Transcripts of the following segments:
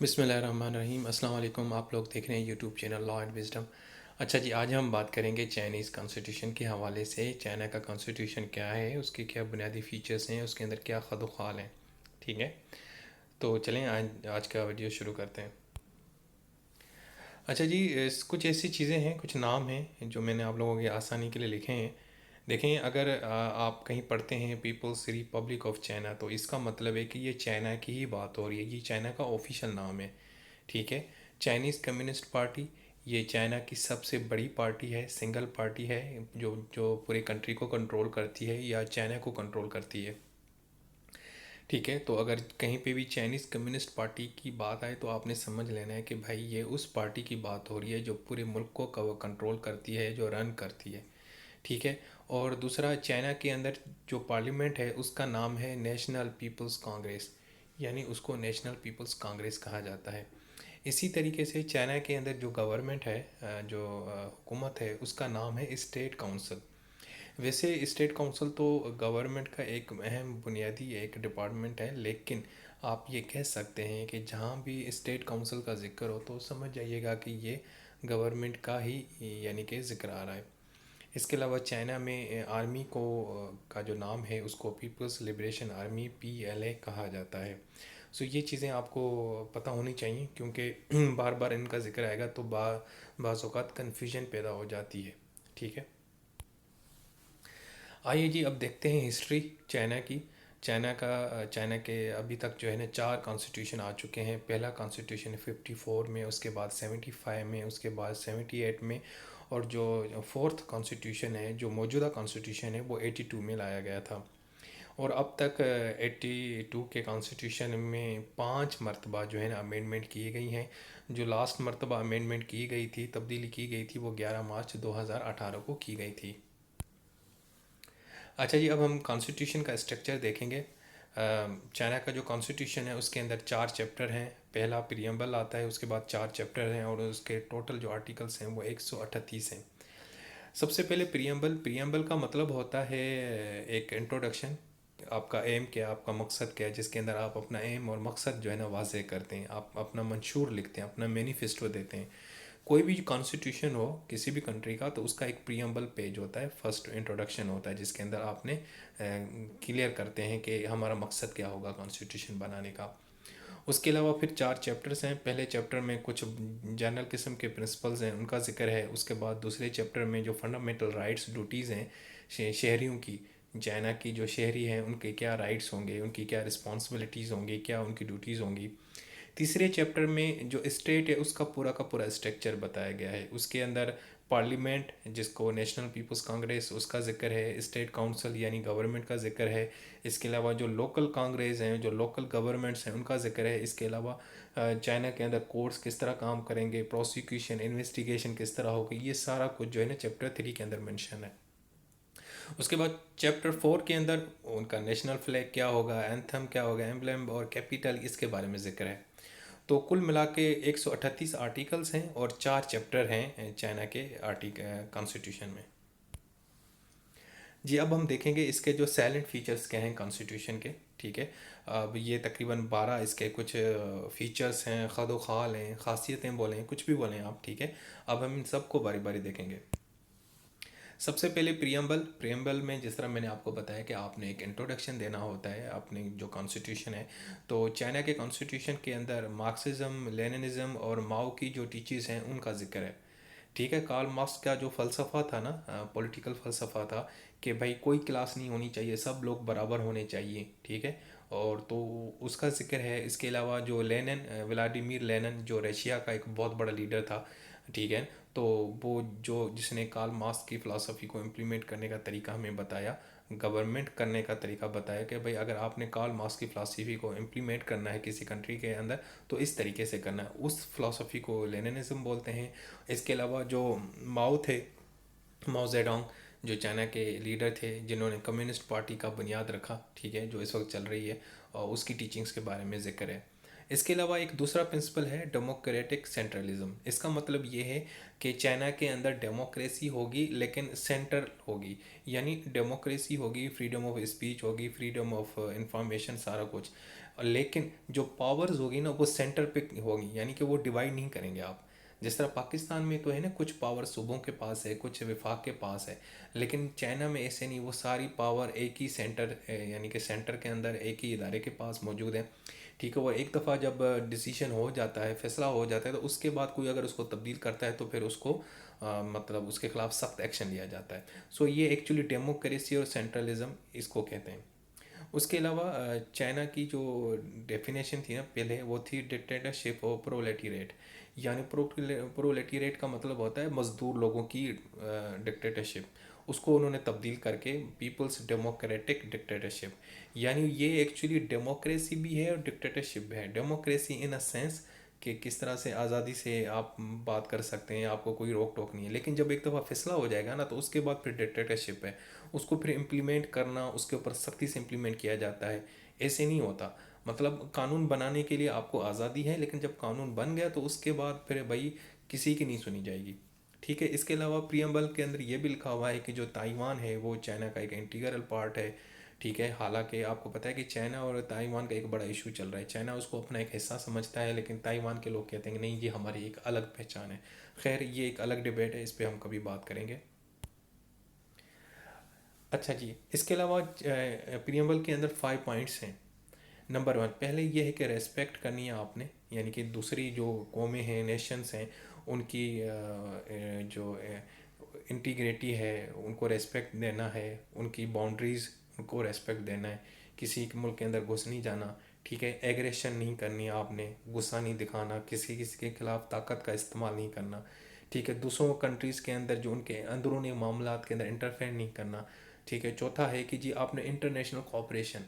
बिस्मिल्लाहिर्रहमानिर्रहीम। अस्सलाम वालेकुम। आप लोग देख रहे हैं YouTube channel law and wisdom. अच्छा जी, आज हम बात करेंगे चाइनीज़ कॉन्स्टिट्यूशन के हवाले से। चाइना का कॉन्स्टिट्यूशन क्या है, उसके क्या बुनियादी फ़ीचर्स हैं, उसके अंदर क्या ख़द ख़ाल हैं। ठीक है, तो चलें आज आज का वीडियो शुरू करते हैं। अच्छा जी, कुछ ऐसी चीज़ें हैं, कुछ नाम हैं जो मैंने आप लोगों की आसानी के लिए लिखे हैं। देखें, अगर आप कहीं पढ़ते हैं पीपल्स रिपब्लिक ऑफ चाइना, तो इसका मतलब है कि ये चाइना की ही बात हो रही है, ये चाइना का ऑफिशियल नाम है। ठीक है। चाइनीज़ कम्युनिस्ट पार्टी, ये चाइना की सबसे बड़ी पार्टी है, सिंगल पार्टी है जो जो पूरे कंट्री को कंट्रोल करती है या चाइना को कंट्रोल करती है। ठीक है, तो अगर कहीं पे भी चाइनीज़ कम्युनिस्ट पार्टी की बात आए तो आपने समझ लेना है कि भाई ये उस पार्टी की बात हो रही है जो पूरे मुल्क को कंट्रोल करती है, जो रन करती है। ठीक है। और दूसरा, चाइना के अंदर जो पार्लियामेंट है उसका नाम है नेशनल पीपल्स कांग्रेस, यानी उसको नेशनल पीपल्स कांग्रेस कहा जाता है। इसी तरीके से चाइना के अंदर जो गवर्नमेंट है, जो हुकूमत है, उसका नाम है स्टेट काउंसिल। वैसे स्टेट काउंसिल तो गवर्नमेंट का एक अहम बुनियादी एक डिपार्टमेंट है, लेकिन आप ये कह सकते हैं कि जहाँ भी स्टेट काउंसिल का ज़िक्र हो तो समझ जाइएगा कि ये गवर्नमेंट का ही यानी कि ज़िक्र आ रहा है। इसके अलावा चाइना में आर्मी को का जो नाम है उसको पीपल्स लिबरेशन आर्मी PLA कहा जाता है। सो ये चीज़ें आपको पता होनी चाहिए, क्योंकि बार बार इनका ज़िक्र आएगा तो बाज़ औक़ात कन्फ्यूजन पैदा हो जाती है। ठीक है। आइए जी, अब देखते हैं हिस्ट्री चाइना की। चाइना के अभी तक जो है ना 4 कॉन्स्टिट्यूशन आ चुके हैं। पहला कॉन्स्टिट्यूशन 54 में, उसके बाद 75 में, उसके बाद 78 में, और जो फोर्थ कॉन्स्टिट्यूशन है, जो मौजूदा कॉन्स्टिट्यूशन है, वो 82 में लाया गया था। और अब तक 82 के कॉन्स्टिट्यूशन में 5 मरतबा जो है ना अमेंडमेंट की गई हैं। जो लास्ट मरतबा अमेंडमेंट की गई थी, तब्दीली की गई थी, वो 11 मार्च 2018 को की गई थी। अच्छा जी, अब हम कॉन्स्टिट्यूशन का स्ट्रक्चर देखेंगे। चाइना का जो कॉन्स्टिट्यूशन है उसके अंदर 4 चैप्टर हैं। पहला प्रियम्बल आता है, उसके बाद 4 चैप्टर हैं, और उसके टोटल जो आर्टिकल्स हैं वो 138 हैं। सबसे पहले प्रियम्बल। प्रियम्बल का मतलब होता है एक इंट्रोडक्शन। आपका एम क्या, आपका मकसद क्या है, जिसके अंदर आप अपना एम और मकसद जो है ना वाज़े करते हैं, आप अपना मंशूर लिखते हैं, अपना मैनिफेस्टो देते हैं। कोई भी कॉन्स्टिट्यूशन हो किसी भी कंट्री का, तो उसका एक प्रियम्बल पेज होता है, फर्स्ट इंट्रोडक्शन होता है, जिसके अंदर आपने क्लियर करते हैं कि हमारा मकसद क्या होगा कॉन्स्टिट्यूशन बनाने का। उसके अलावा फिर 4 चैप्टर्स हैं। पहले चैप्टर में कुछ जनरल किस्म के प्रिंसिपल्स हैं, उनका जिक्र है। उसके बाद दूसरे चैप्टर में जो फंडामेंटल राइट्स ड्यूटीज़ हैं शहरियों की, चाइना की जो शहरी हैं उनके क्या राइट्स होंगे, उनकी क्या रिस्पॉन्सिबिलिटीज़ होंगी, क्या उनकी ड्यूटीज़ होंगी। तीसरे चैप्टर में जो स्टेट है उसका पूरा का पूरा स्ट्रक्चर बताया गया है। उसके अंदर पार्लियामेंट, जिसको नेशनल पीपल्स कांग्रेस, उसका जिक्र है। स्टेट काउंसिल यानी गवर्नमेंट का जिक्र है। इसके अलावा जो लोकल कांग्रेस हैं, जो लोकल गवर्नमेंट्स हैं, उनका जिक्र है। इसके अलावा चाइना के अंदर कोर्ट्स किस तरह काम करेंगे, प्रोसिक्यूशन इन्वेस्टिगेशन किस तरह होगी, ये सारा कुछ जो है ना चैप्टर 3 के अंदर मेंशन है। उसके बाद चैप्टर 4 के अंदर उनका नेशनल फ्लैग क्या होगा, एंथम क्या होगा, एम्बलम और कैपिटल, इसके बारे में जिक्र है। तो कुल मिला के 138 आर्टिकल्स हैं और 4 चैप्टर हैं चाइना के आर्टिकल कॉन्स्टिट्यूशन में। जी, अब हम देखेंगे इसके जो साइलेंट फीचर्स क्या हैं कॉन्स्टिट्यूशन के। ठीक है। अब ये तकरीबन 12 इसके कुछ फीचर्स हैं, खद ख़ाल हैं, खासियतें बोलें, कुछ भी बोलें आप। ठीक है। अब हम इन सबको बारी बारी देखेंगे। सबसे पहले प्रियम्बल। प्रियम्बल में जिस तरह मैंने आपको बताया कि आपने एक इंट्रोडक्शन देना होता है अपने जो कॉन्स्टिट्यूशन है, तो चाइना के कॉन्स्टिट्यूशन के अंदर मार्क्सिज्म, लेनिनिज्म और माओ की जो टीचीज़ हैं उनका जिक्र है। ठीक है। कार्ल मार्क्स का जो फ़लसफ़ा था ना, पॉलिटिकल फ़लसफ़ा था कि भाई कोई क्लास नहीं होनी चाहिए, सब लोग बराबर होने चाहिए। ठीक है। और तो उसका ज़िक्र है। इसके अलावा जो लेनिन, व्लादिमीर लेनिन, जो रशिया का एक बहुत बड़ा लीडर था। ठीक है। तो वो जो जिसने कार्ल मार्क्स की फ़िलासफ़ी को इम्प्लीमेंट करने का तरीका हमें बताया, गवर्नमेंट करने का तरीका बताया कि भाई अगर आपने कार्ल मार्क्स की फ़िलासफ़ी को इम्प्लीमेंट करना है किसी कंट्री के अंदर तो इस तरीके से करना है। उस फ़िलासफ़ी को लेनिनिज़्म बोलते हैं। इसके अलावा जो माओ थे, माओ जेडोंग, जो चाइना के लीडर थे जिन्होंने कम्युनिस्ट पार्टी का बुनियाद रखा, ठीक है, जो इस वक्त चल रही है, और उसकी टीचिंग्स के बारे में ज़िक्र है। इसके अलावा एक दूसरा प्रिंसिपल है डेमोक्रेटिक सेंट्रलिज्म। इसका मतलब ये है कि चाइना के अंदर डेमोक्रेसी होगी लेकिन सेंटर होगी, यानी डेमोक्रेसी होगी, फ्रीडम ऑफ स्पीच होगी, फ्रीडम ऑफ इंफॉर्मेशन, सारा कुछ। और लेकिन जो पावर्स होगी ना वो सेंटर पे होगी, यानी कि वो डिवाइड नहीं करेंगे आप। जिस तरह पाकिस्तान में तो है ना, कुछ पावर सूबों के पास है, कुछ विफाक के पास है, लेकिन चाइना में ऐसे नहीं, वो सारी पावर एक ही सेंटर यानी कि सेंटर के अंदर एक ही इदारे के पास मौजूद है। ठीक है, वो एक दफ़ा जब डिसीजन हो जाता है, फैसला हो जाता है, तो उसके बाद कोई अगर उसको तब्दील करता है तो फिर उसको मतलब उसके खिलाफ सख्त एक्शन लिया जाता है। सो ये एक्चुअली डेमोक्रेसी और सेंट्रलिज्म इसको कहते हैं। उसके अलावा चाइना की जो डेफिनेशन थी ना पहले, वो थी डिक्टेटरशिप और प्रोलेटेरिएट। यानी प्रोलेटेरिएट का मतलब होता है मज़दूर लोगों की डिक्टेटरशिप। उसको उन्होंने तब्दील करके पीपल्स डेमोक्रेटिक डिक्टेटरशिप, यानी ये एक्चुअली डेमोक्रेसी भी है और डिक्टेटरशिप भी है। डेमोक्रेसी इन अ सेंस कि किस तरह से आज़ादी से आप बात कर सकते हैं, आपको कोई रोक टोक नहीं है, लेकिन जब एक दफ़ा फैसला हो जाएगा ना तो उसके बाद फिर डिक्टेटरशिप है। उसको फिर इम्प्लीमेंट करना, उसके ऊपर सख्ती से इम्प्लीमेंट किया जाता है। ऐसे नहीं होता, मतलब कानून बनाने के लिए आपको आज़ादी है, लेकिन जब कानून बन गया तो उसके बाद फिर भाई किसी की नहीं सुनी जाएगी। ठीक है, इसके अलावा प्रियम्बल के अंदर ये भी लिखा हुआ है कि जो ताइवान है वो चाइना का एक इंटीग्रल पार्ट है। ठीक है, हालांकि आपको पता है कि चाइना और ताइवान का एक बड़ा इशू चल रहा है। चाइना उसको अपना एक हिस्सा समझता है, लेकिन ताइवान के लोग कहते हैं कि नहीं, ये हमारी एक अलग पहचान है। खैर, ये एक अलग डिबेट है, इस पर हम कभी बात करेंगे। अच्छा जी, इसके अलावा प्रियम्बल के अंदर 5 पॉइंट्स हैं। नंबर 1, पहले ये है कि रेस्पेक्ट करनी है आपने, यानी कि दूसरी जो कौमें हैं, नेशंस हैं, उनकी जो इंटीग्रिटी है उनको रेस्पेक्ट देना है, उनकी बाउंड्रीज़ उनको रेस्पेक्ट देना है। किसी के मुल्क के अंदर घुस नहीं जाना। ठीक है, एग्रेशन नहीं करनी, आपने गुस्सा नहीं दिखाना, किसी किसी के खिलाफ ताकत का इस्तेमाल नहीं करना। ठीक है, दूसरों कंट्रीज़ के अंदर जो उनके अंदरूनी मामलात के अंदर इंटरफेयर नहीं करना। ठीक है, चौथा है कि जी आपने इंटरनेशनल कोऑपरेशन,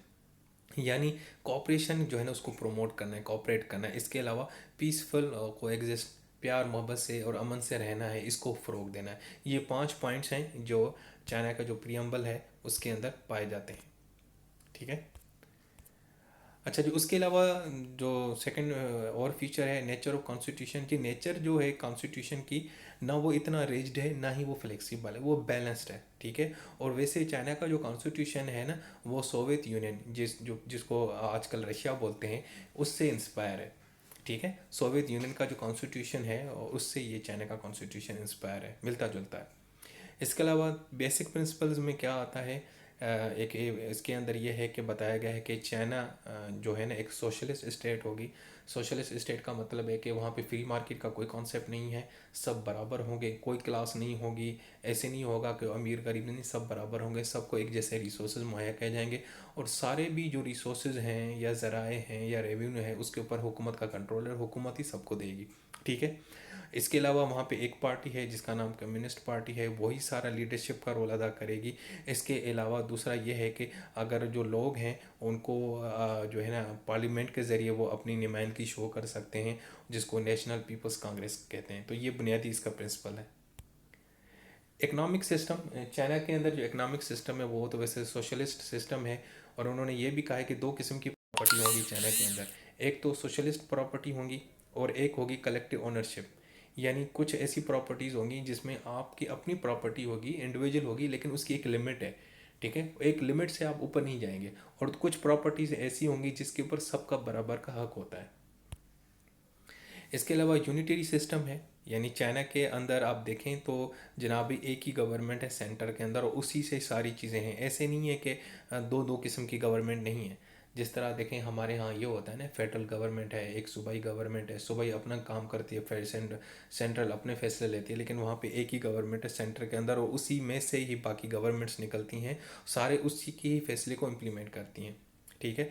यानी कोऑपरेशन जो है ना उसको प्रमोट करना है, कोऑपरेट करना है। इसके अलावा पीसफुल को एग्जिस्ट, प्यार मोहब्बत से और अमन से रहना है, इसको फ़रोग देना है। ये 5 पॉइंट्स हैं जो चाइना का जो प्रियम्बल है उसके अंदर पाए जाते हैं। ठीक है। अच्छा जी, उसके अलावा जो सेकंड और फीचर है नेचर ऑफ कॉन्स्टिट्यूशन की। नेचर जो है कॉन्स्टिट्यूशन की, ना वो इतना रिज्ड है ना ही वो फ्लेक्सिबल है, वो बैलेंस्ड है। ठीक है, और वैसे चाइना का जो कॉन्स्टिट्यूशन है ना, वो सोवियत यूनियन जिसको आजकल रशिया बोलते हैं, उससे इंस्पायर है। ठीक है, सोवियत यूनियन का जो कॉन्स्टिट्यूशन है उससे ये चाइना का कॉन्स्टिट्यूशन इंस्पायर है, मिलता जुलता है। इसके अलावा बेसिक प्रिंसिपल्स में क्या आता है, इसके अंदर ये है कि बताया गया है कि चाइना जो है ना एक सोशलिस्ट स्टेट होगी। सोशलिस्ट स्टेट का मतलब है कि वहाँ पे फ्री मार्केट का कोई कॉन्सेप्ट नहीं है, सब बराबर होंगे, कोई क्लास नहीं होगी। ऐसे नहीं होगा कि अमीर गरीब नहीं, सब बराबर होंगे, सबको एक जैसे रिसोर्सेज मुहैया किए जाएंगे, और सारे भी जो रिसोर्सेज हैं या ज़राए हैं या रेवेन्यू है उसके ऊपर हुकूमत का कंट्रोल है, हुकूमत ही सबको देगी। ठीक है, इसके अलावा वहाँ पे एक पार्टी है जिसका नाम कम्युनिस्ट पार्टी है, वही सारा लीडरशिप का रोल अदा करेगी। इसके अलावा दूसरा ये है कि अगर जो लोग हैं उनको जो है ना पार्लियामेंट के ज़रिए वो अपनी नुमाइंदगी शो कर सकते हैं, जिसको नेशनल पीपल्स कांग्रेस कहते हैं। तो ये बुनियादी इसका प्रिंसिपल है। इकनॉमिक सिस्टम, चाइना के अंदर जो इकनॉमिक सिस्टम है वो तो वैसे सोशलिस्ट सिस्टम है, और उन्होंने ये भी कहा है कि दो किस्म की प्रॉपर्टी होगी चाइना के अंदर। एक तो सोशलिस्ट प्रॉपर्टी होंगी और एक होगी कलेक्टिव ओनरशिप। यानी कुछ ऐसी प्रॉपर्टीज़ होंगी जिसमें आपकी अपनी प्रॉपर्टी होगी, इंडिविजुअल होगी, लेकिन उसकी एक लिमिट है। ठीक है, एक लिमिट से आप ऊपर नहीं जाएंगे। और कुछ प्रॉपर्टीज़ ऐसी होंगी जिसके ऊपर सबका बराबर का हक होता है। इसके अलावा यूनिटरी सिस्टम है, यानी चाइना के अंदर आप देखें तो जनाब एक ही गवर्नमेंट है सेंटर के अंदर, और उसी से सारी चीज़ें हैं। ऐसे नहीं है कि दो दो किस्म की गवर्नमेंट नहीं है। जिस तरह देखें हमारे यहाँ ये होता है ना, फेडरल गवर्नमेंट है, एक सूबाई गवर्नमेंट है, सूबाई अपना काम करती है, फिर सेंट्रल अपने फैसले लेती है, लेकिन वहाँ पे एक ही गवर्नमेंट है सेंटर के अंदर, और उसी में से ही बाकी गवर्नमेंट्स निकलती हैं, सारे उसी के ही फैसले को इम्प्लीमेंट करती हैं। ठीक है।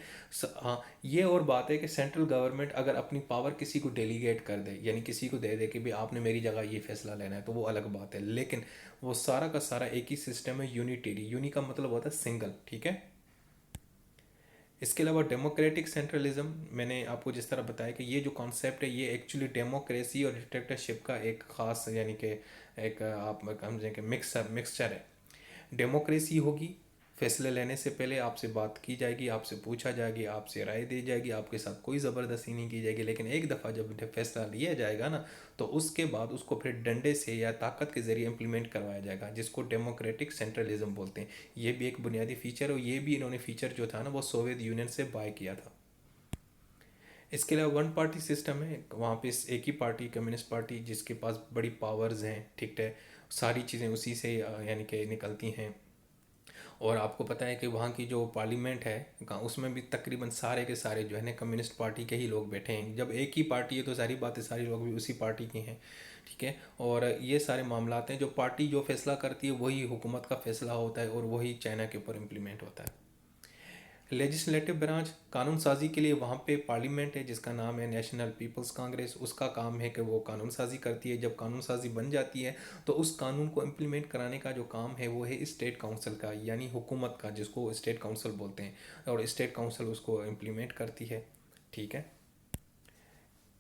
हाँ, ये और बात है कि सेंट्रल गवर्नमेंट अगर अपनी पावर किसी को डेलीगेट कर दे, यानी किसी को दे दे कि भाई आपने मेरी जगह ये फैसला लेना है, तो वो अलग बात है, लेकिन वो सारा का सारा एक ही सिस्टम है, यूनिटेरी। यूनि का मतलब होता है सिंगल। ठीक है। इसके अलावा डेमोक्रेटिक सेंट्रलिज्म, मैंने आपको जिस तरह बताया कि ये जो कॉन्सेप्ट है ये एक्चुअली डेमोक्रेसी और डिक्टेटरशिप का एक ख़ास, यानी कि एक आप समझें कि मिक्सचर है। डेमोक्रेसी होगी, फैसले लेने से पहले आपसे बात की जाएगी, आपसे पूछा जाएगी, आपसे राय दी जाएगी, आपके साथ कोई ज़बरदस्ती नहीं की जाएगी, लेकिन एक दफ़ा जब फैसला लिया जाएगा ना, तो उसके बाद उसको फिर डंडे से या ताकत के ज़रिए इम्प्लीमेंट करवाया जाएगा, जिसको डेमोक्रेटिक सेंट्रलिज्म बोलते हैं। ये भी एक बुनियादी फ़ीचर है, और ये भी इन्होंने फ़ीचर जो था ना वो सोवियत यूनियन से बाय किया था। इसके अलावा वन पार्टी सिस्टम है, वहाँ पे एक ही पार्टी कम्युनिस्ट पार्टी जिसके पास बड़ी पावर्स हैं, ठीक है, सारी चीज़ें उसी से यानी कि निकलती हैं। और आपको पता है कि वहाँ की जो पार्लियामेंट है उसमें भी तकरीबन सारे के सारे जो है ना कम्युनिस्ट पार्टी के ही लोग बैठे हैं। जब एक ही पार्टी है तो सारी बातें सारे लोग भी उसी पार्टी के हैं, ठीक है। और ये सारे मामलात हैं, जो पार्टी जो फैसला करती है वही हुकूमत का फैसला होता है और वही चाइना के ऊपर इम्प्लीमेंट होता है। लेजिस्लेटिव ब्रांच कानून साजी के लिए वहाँ पे पार्लियामेंट है जिसका नाम है नेशनल पीपल्स कांग्रेस। उसका काम है कि वो कानून साजी करती है। जब कानून साजी बन जाती है तो उस कानून को इम्प्लीमेंट कराने का जो काम है वो है स्टेट काउंसिल का, यानी हुकूमत का, जिसको स्टेट काउंसिल बोलते हैं, और स्टेट काउंसिल उसको इम्प्लीमेंट करती है, ठीक है।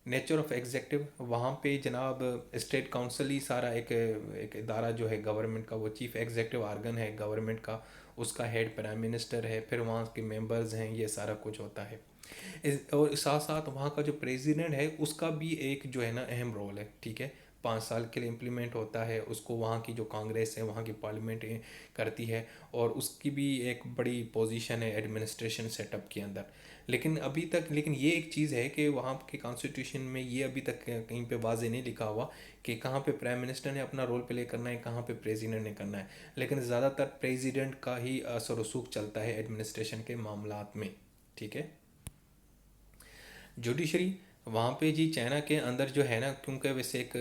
नेचर ऑफ एग्जेक्टिव, वहाँ पे जनाब स्टेट काउंसिल ही सारा एक एक इदारा जो है गवर्नमेंट का, वो चीफ एग्जेक्टिव आर्गन है गवर्नमेंट का, उसका हेड प्राइम मिनिस्टर है, फिर वहाँ के मेंबर्स हैं, ये सारा कुछ होता है। और साथ साथ वहाँ का जो प्रेसिडेंट है उसका भी एक जो है ना अहम रोल है, ठीक है। 5 साल के लिए इम्प्लीमेंट होता है, उसको वहाँ की जो कांग्रेस है, वहाँ की पार्लियामेंट करती है, और उसकी भी एक बड़ी पोजीशन है एडमिनिस्ट्रेशन सेटअप के अंदर। लेकिन ये एक चीज़ है कि वहाँ के कॉन्स्टिट्यूशन में ये अभी तक कहीं पे वाज़े नहीं लिखा हुआ कि कहाँ पे प्राइम मिनिस्टर ने अपना रोल प्ले करना है, कहाँ पे प्रेसिडेंट ने करना है। लेकिन ज़्यादातर प्रेसिडेंट का ही असर रसूख चलता है एडमिनिस्ट्रेशन के मामलात में, ठीक है। जुडिशरी, वहाँ पे जी चाइना के अंदर जो है ना, क्योंकि वैसे एक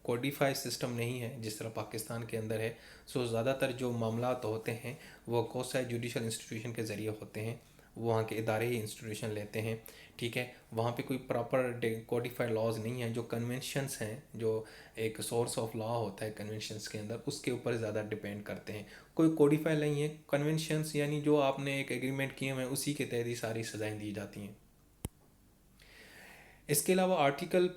कोडिफाई सिस्टम नहीं है जिस तरह पाकिस्तान के अंदर है, सो ज़्यादातर जो मामलात होते हैं वो कोसाई जुडिशल इंस्टीट्यूशन के ज़रिए होते हैं, वो वहाँ के इदारे ही इंस्टीट्यूशन लेते हैं, ठीक है। वहाँ पे कोई प्रॉपर कोडिफाइड लॉज नहीं है। जो कन्वेंशंस हैं, जो एक सोर्स ऑफ लॉ होता है कन्वेंशंस के अंदर, उसके ऊपर ज़्यादा डिपेंड करते हैं। कोई कोडिफाई नहीं है कन्वेंशंस, यानी जो आपने एक एग्रीमेंट किए हुए हैं उसी के तहत ही सारी सज़ाएँ दी जाती हैं। इसके अलावा आर्टिकल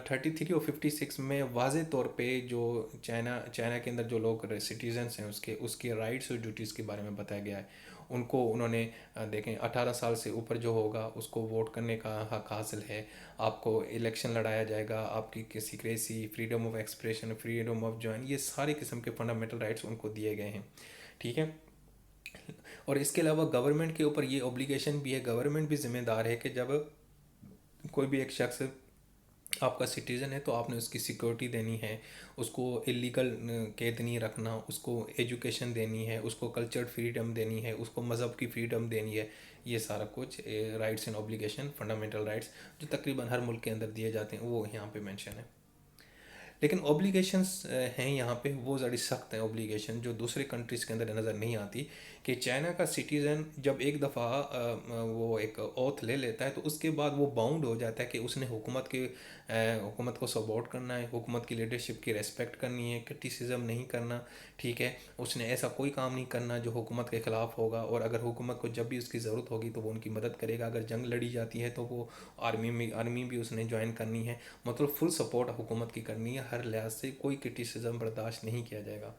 33 और 56 में वाज़े तौर पे जो चाइना के अंदर जो लोग सिटीजन्स हैं उसके राइट्स और ड्यूटीज़ के बारे में बताया गया है। उनको उन्होंने देखें 18 साल से ऊपर जो होगा उसको वोट करने का हक हासिल है, आपको इलेक्शन लड़ाया जाएगा, आपकी secrecy, freedom of expression, freedom of join, ये सारे किस्म के फंडामेंटल राइट्स उनको दिए गए हैं, ठीक है। और इसके अलावा गवर्नमेंट के ऊपर ये ऑब्लिगेशन भी है, गवर्नमेंट भी जिम्मेदार है कि जब कोई भी एक शख्स आपका सिटीज़न है तो आपने उसकी सिक्योरिटी देनी है, उसको इलीगल कैद नहीं रखना, उसको एजुकेशन देनी है, उसको कल्चर फ्रीडम देनी है, उसको मज़हब की फ्रीडम देनी है। ये सारा कुछ rights and obligation, fundamental rights जो तकरीबन हर मुल्क के अंदर दिए जाते हैं वो यहाँ पे मेंशन है। लेकिन ऑब्लिगेशंस हैं यहाँ पे, वो ज़्यादा सख्त हैं ऑब्लिगेशन, जो दूसरे कंट्रीज़ के अंदर नज़र नहीं आती। कि चाइना का सिटीज़न जब एक दफ़ा वो एक ओथ ले लेता है तो उसके बाद वो बाउंड हो जाता है कि उसने हुकूमत को सपोर्ट करना है, हुकूमत की लीडरशिप की रेस्पेक्ट करनी है, क्रिटिसिज्म नहीं करना, ठीक है। उसने ऐसा कोई काम नहीं करना जो हुकूमत के ख़िलाफ़ होगा, और अगर हुकूमत को जब भी उसकी ज़रूरत होगी तो वो उनकी मदद करेगा। अगर जंग लड़ी जाती है तो वो आर्मी भी उसने ज्वाइन करनी है, मतलब फुल सपोर्ट हुकूमत की करनी है, हर लिहाज से कोई क्रिटिसिज्म बर्दाश्त नहीं किया जाएगा।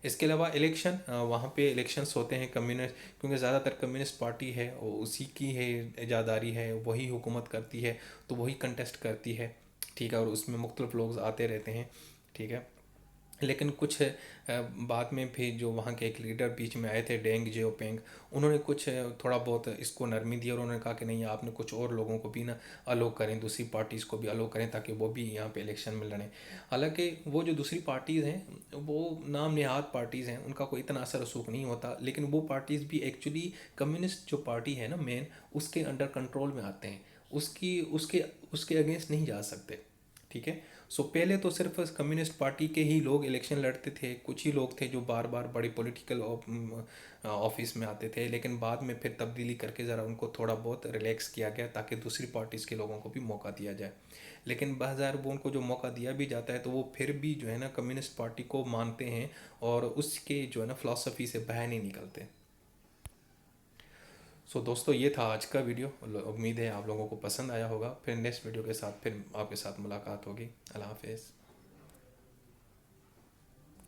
इसके अलावा इलेक्शन, वहाँ पे इलेक्शंस होते हैं कम्युनिस्ट, क्योंकि ज़्यादातर कम्युनिस्ट पार्टी है और उसी की है इजादारी है, वही हुकूमत करती है तो वही कंटेस्ट करती है, ठीक है। और उसमें मुख्तलिफ लोग आते रहते हैं, ठीक है। लेकिन कुछ बाद में भी जो वहाँ के एक लीडर बीच में आए थे डेंग जियोपिंग, उन्होंने कुछ थोड़ा बहुत इसको नरमी दी और उन्होंने कहा कि नहीं, आपने कुछ और लोगों को भी ना अलो करें, दूसरी पार्टीज़ को भी अलो करें ताकि वो भी यहाँ पे इलेक्शन में लड़ें। हालांकि वो जो दूसरी पार्टीज़ हैं वो नाम नेहाद पार्टीज़ हैं, उनका कोई इतना असर रसूख नहीं होता, लेकिन वो पार्टीज़ भी एक्चुअली कम्युनिस्ट जो पार्टी है ना मेन, उसके अंडर कंट्रोल में आते हैं, उसकी उसके उसके अगेंस्ट नहीं जा सकते, ठीक है। सो पहले तो सिर्फ कम्युनिस्ट पार्टी के ही लोग इलेक्शन लड़ते थे, कुछ ही लोग थे जो बार बार बड़े पॉलिटिकल ऑफिस में आते थे, लेकिन बाद में फिर तब्दीली करके ज़रा उनको थोड़ा बहुत रिलैक्स किया गया ताकि दूसरी पार्टीज़ के लोगों को भी मौका दिया जाए। लेकिन बाज़ार वो उनको जो मौका दिया भी जाता है तो वो फिर भी जो है ना कम्युनिस्ट पार्टी को मानते हैं और उसके जो है ना फ़िलासफ़ी से बाहर नहीं निकलते। सो दोस्तों, ये था आज का वीडियो, उम्मीद है आप लोगों को पसंद आया होगा। फिर नेक्स्ट वीडियो के साथ फिर आपके साथ मुलाकात होगी। अल्लाह हाफिज़।